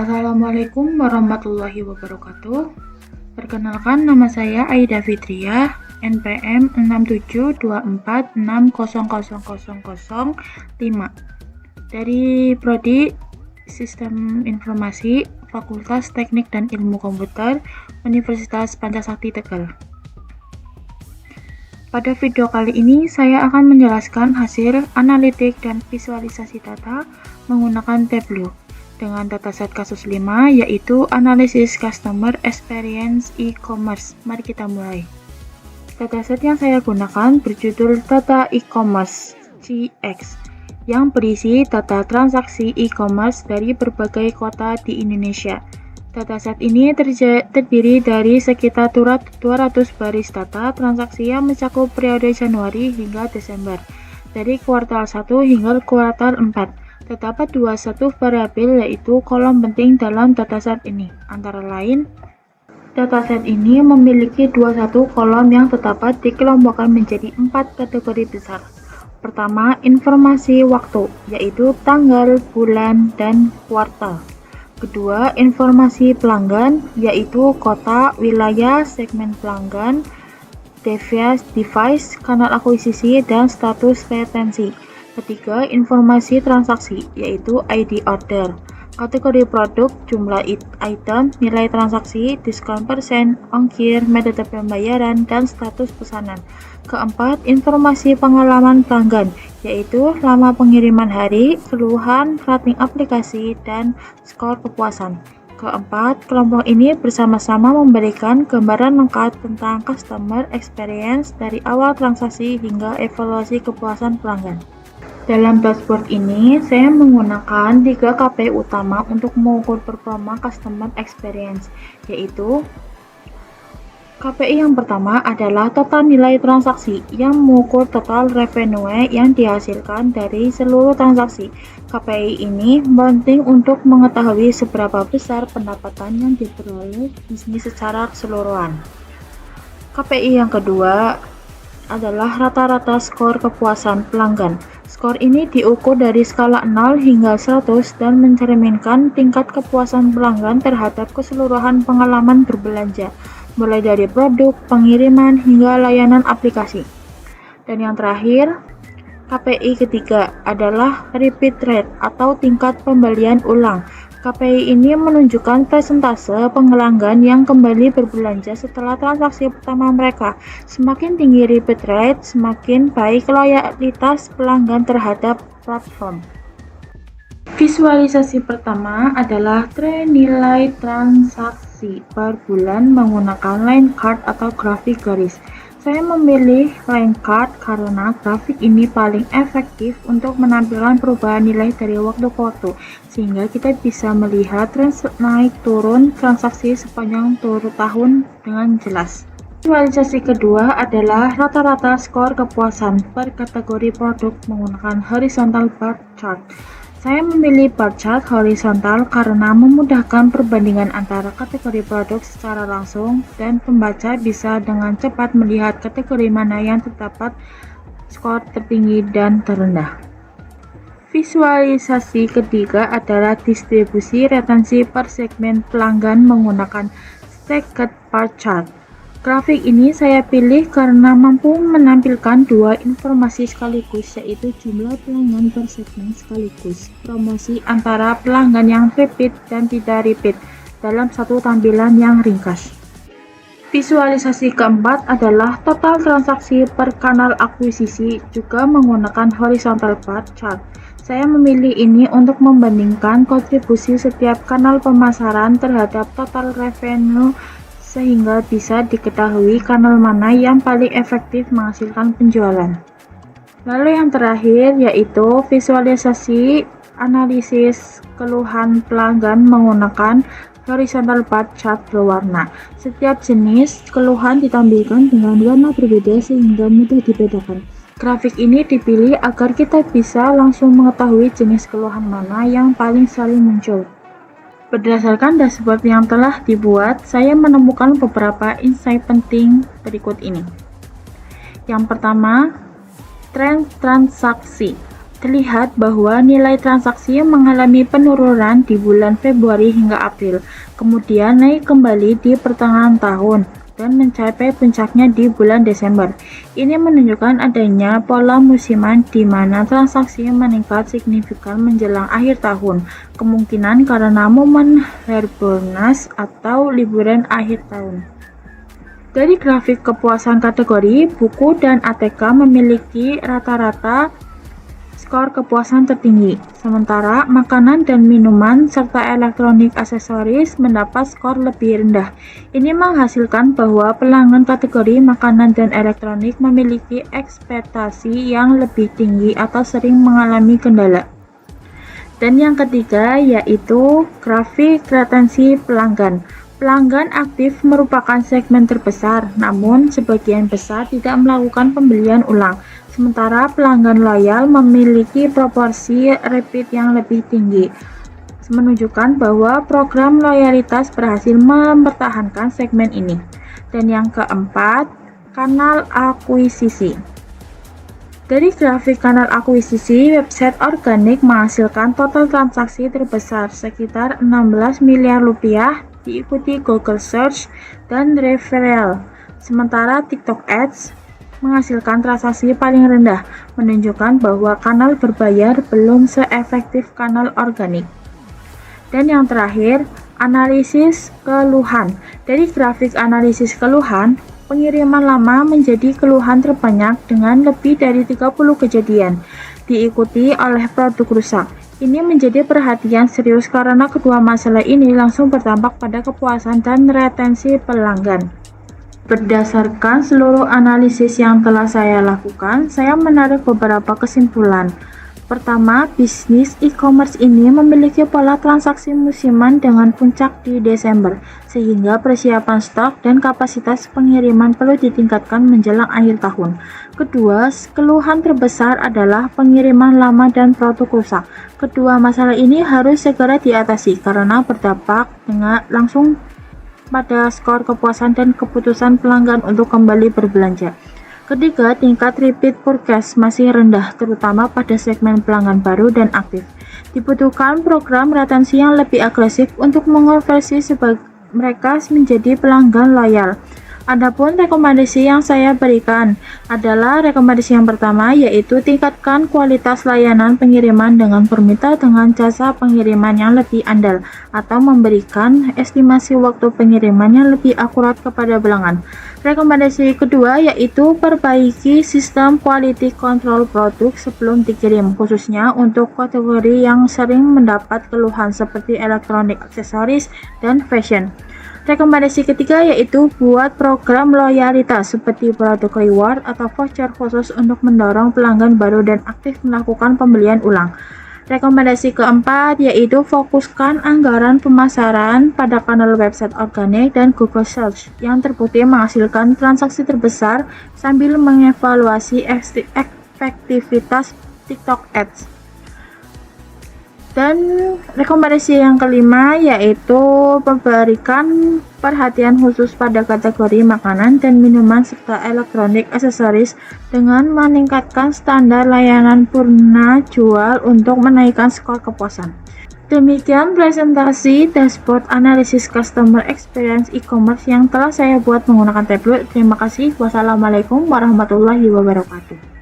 Assalamualaikum warahmatullahi wabarakatuh. Perkenalkan, nama saya Aida Fitriah, NPM 6724600005 dari Prodi Sistem Informasi Fakultas Teknik dan Ilmu Komputer Universitas Pancasakti Tegal. Pada video kali ini saya akan menjelaskan hasil analitik dan visualisasi data menggunakan Tableau dengan dataset kasus 5, yaitu analisis Customer Experience E-commerce. Mari kita mulai. Dataset yang saya gunakan berjudul Data E-commerce CX yang berisi data transaksi e-commerce dari berbagai kota di Indonesia. Dataset ini terdiri dari sekitar 200 baris data transaksi yang mencakup periode Januari hingga Desember, dari kuartal 1 hingga kuartal 4. Terdapat 21 variabel, yaitu kolom penting dalam dataset ini. Antara lain, dataset ini memiliki 21 kolom yang terdapat dikelompokkan menjadi 4 kategori besar. Pertama, informasi waktu, yaitu tanggal, bulan, dan kuartal. Kedua, informasi pelanggan, yaitu kota, wilayah, segmen pelanggan, device, kanal akuisisi, dan status retensi. Ketiga, informasi transaksi, yaitu ID order, kategori produk, jumlah item, nilai transaksi, diskon persen, ongkir, metode pembayaran, dan status pesanan. Keempat, informasi pengalaman pelanggan, yaitu lama pengiriman hari, keluhan, rating aplikasi, dan skor kepuasan. Keempat, kelompok ini bersama-sama memberikan gambaran lengkap tentang customer experience dari awal transaksi hingga evaluasi kepuasan pelanggan. Dalam dashboard ini, saya menggunakan 3 KPI utama untuk mengukur performa customer experience, yaitu KPI yang pertama adalah total nilai transaksi yang mengukur total revenue yang dihasilkan dari seluruh transaksi. KPI ini penting untuk mengetahui seberapa besar pendapatan yang diperoleh bisnis secara keseluruhan. KPI yang kedua adalah rata-rata skor kepuasan pelanggan. Skor ini diukur dari skala 0 hingga 100 dan mencerminkan tingkat kepuasan pelanggan terhadap keseluruhan pengalaman berbelanja, mulai dari produk, pengiriman, hingga layanan aplikasi. Dan yang terakhir, KPI ketiga adalah repeat rate atau tingkat pembelian ulang. KPI ini menunjukkan persentase pelanggan yang kembali berbelanja setelah transaksi pertama mereka. Semakin tinggi repeat rate, semakin baik loyalitas pelanggan terhadap platform. Visualisasi pertama adalah tren nilai transaksi per bulan menggunakan line chart atau grafik garis. Saya memilih line chart karena grafik ini paling efektif untuk menampilkan perubahan nilai dari waktu ke waktu, sehingga kita bisa melihat tren naik turun transaksi sepanjang tahun dengan jelas. Visualisasi kedua adalah rata-rata skor kepuasan per kategori produk menggunakan horizontal bar chart. Saya memilih bar chart horizontal karena memudahkan perbandingan antara kategori produk secara langsung dan pembaca bisa dengan cepat melihat kategori mana yang terdapat skor tertinggi dan terendah. Visualisasi ketiga adalah distribusi retensi per segmen pelanggan menggunakan stacked bar chart. Grafik ini saya pilih karena mampu menampilkan 2 informasi sekaligus, yaitu jumlah pelanggan per segmen sekaligus promosi antara pelanggan yang repeat dan tidak repeat dalam satu tampilan yang ringkas. Visualisasi keempat adalah total transaksi per kanal akuisisi, juga menggunakan horizontal bar chart. Saya memilih ini untuk membandingkan kontribusi setiap kanal pemasaran terhadap total revenue, sehingga bisa diketahui kanal mana yang paling efektif menghasilkan penjualan. Lalu yang terakhir yaitu visualisasi analisis keluhan pelanggan menggunakan horizontal bar chart berwarna. Setiap jenis keluhan ditampilkan dengan warna berbeda sehingga mudah dibedakan. Grafik ini dipilih agar kita bisa langsung mengetahui jenis keluhan mana yang paling sering muncul. Berdasarkan dashboard yang telah dibuat, saya menemukan beberapa insight penting berikut ini. Yang pertama, tren transaksi. terlihat bahwa nilai transaksi mengalami penurunan di bulan Februari hingga April, kemudian naik kembali di pertengahan tahun dan mencapai puncaknya di bulan Desember. Ini menunjukkan adanya pola musiman di mana transaksi meningkat signifikan menjelang akhir tahun, kemungkinan karena momen Harbolnas atau liburan akhir tahun. Dari grafik kepuasan kategori, buku dan ATK memiliki rata-rata skor kepuasan tertinggi, sementara makanan dan minuman serta elektronik aksesoris mendapat skor lebih rendah. Ini menghasilkan bahwa pelanggan kategori makanan dan elektronik memiliki ekspektasi yang lebih tinggi atau sering mengalami kendala. Dan yang ketiga yaitu grafik retensi pelanggan. Pelanggan aktif merupakan segmen terbesar, namun sebagian besar tidak melakukan pembelian ulang. Sementara pelanggan loyal memiliki proporsi repeat yang lebih tinggi, menunjukkan bahwa program loyalitas berhasil mempertahankan segmen ini. Dan yang keempat, kanal akuisisi. Dari grafik kanal akuisisi, website organik menghasilkan total transaksi terbesar sekitar 16 miliar rupiah, diikuti Google Search dan referral. Sementara TikTok Ads menghasilkan transaksi paling rendah, menunjukkan bahwa kanal berbayar belum seefektif kanal organik. Dan yang terakhir, analisis keluhan. Dari grafik analisis keluhan, pengiriman lama menjadi keluhan terbanyak dengan lebih dari 30 kejadian, diikuti oleh produk rusak. Ini menjadi perhatian serius karena kedua masalah ini langsung berdampak pada kepuasan dan retensi pelanggan. Berdasarkan seluruh analisis yang telah saya lakukan, saya menarik beberapa kesimpulan. Pertama, bisnis e-commerce ini memiliki pola transaksi musiman dengan puncak di Desember, sehingga persiapan stok dan kapasitas pengiriman perlu ditingkatkan menjelang akhir tahun. Kedua, keluhan terbesar adalah pengiriman lama dan produk rusak. Kedua masalah ini harus segera diatasi karena berdampak langsung pada skor kepuasan dan keputusan pelanggan untuk kembali berbelanja. Ketiga, tingkat repeat purchase masih rendah, terutama pada segmen pelanggan baru dan aktif. Dibutuhkan program retensi yang lebih agresif untuk mengonversi mereka menjadi pelanggan loyal. Adapun rekomendasi yang saya berikan adalah rekomendasi yang pertama, yaitu tingkatkan kualitas layanan pengiriman dengan bermitra dengan jasa pengiriman yang lebih andal atau memberikan estimasi waktu pengiriman yang lebih akurat kepada pelanggan. Rekomendasi kedua yaitu perbaiki sistem quality control produk sebelum dikirim, khususnya untuk kategori yang sering mendapat keluhan seperti elektronik, aksesoris, dan fashion. Rekomendasi ketiga yaitu buat program loyalitas seperti produk reward atau voucher khusus untuk mendorong pelanggan baru dan aktif melakukan pembelian ulang. Rekomendasi keempat yaitu fokuskan anggaran pemasaran pada kanal website organik dan Google Search yang terbukti menghasilkan transaksi terbesar sambil mengevaluasi efektivitas TikTok Ads. Dan rekomendasi yang kelima yaitu memberikan perhatian khusus pada kategori makanan dan minuman serta elektronik aksesoris dengan meningkatkan standar layanan purna jual untuk menaikkan skor kepuasan. Demikian presentasi dashboard analisis customer experience e-commerce yang telah saya buat menggunakan tablet. Terima kasih. Wassalamualaikum warahmatullahi wabarakatuh.